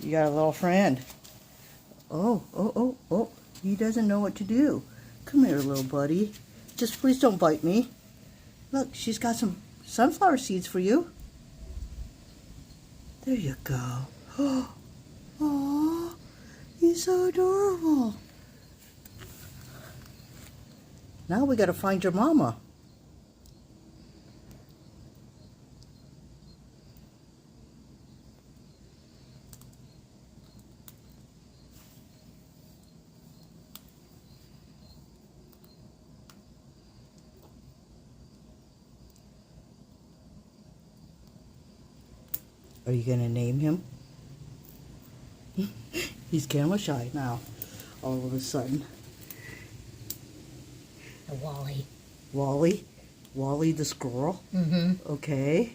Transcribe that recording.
You got a little friend. Oh, oh, oh, oh. He doesn't know what to do. Come here, little buddy. Just please don't bite me. Look, she's got some sunflower seeds for you. There you go. Oh, he's so adorable. Now we gotta find your mama. Are you gonna name him? He's camera shy now, all of a sudden. Wally. Wally? Wally the squirrel? Mm-hmm. Okay.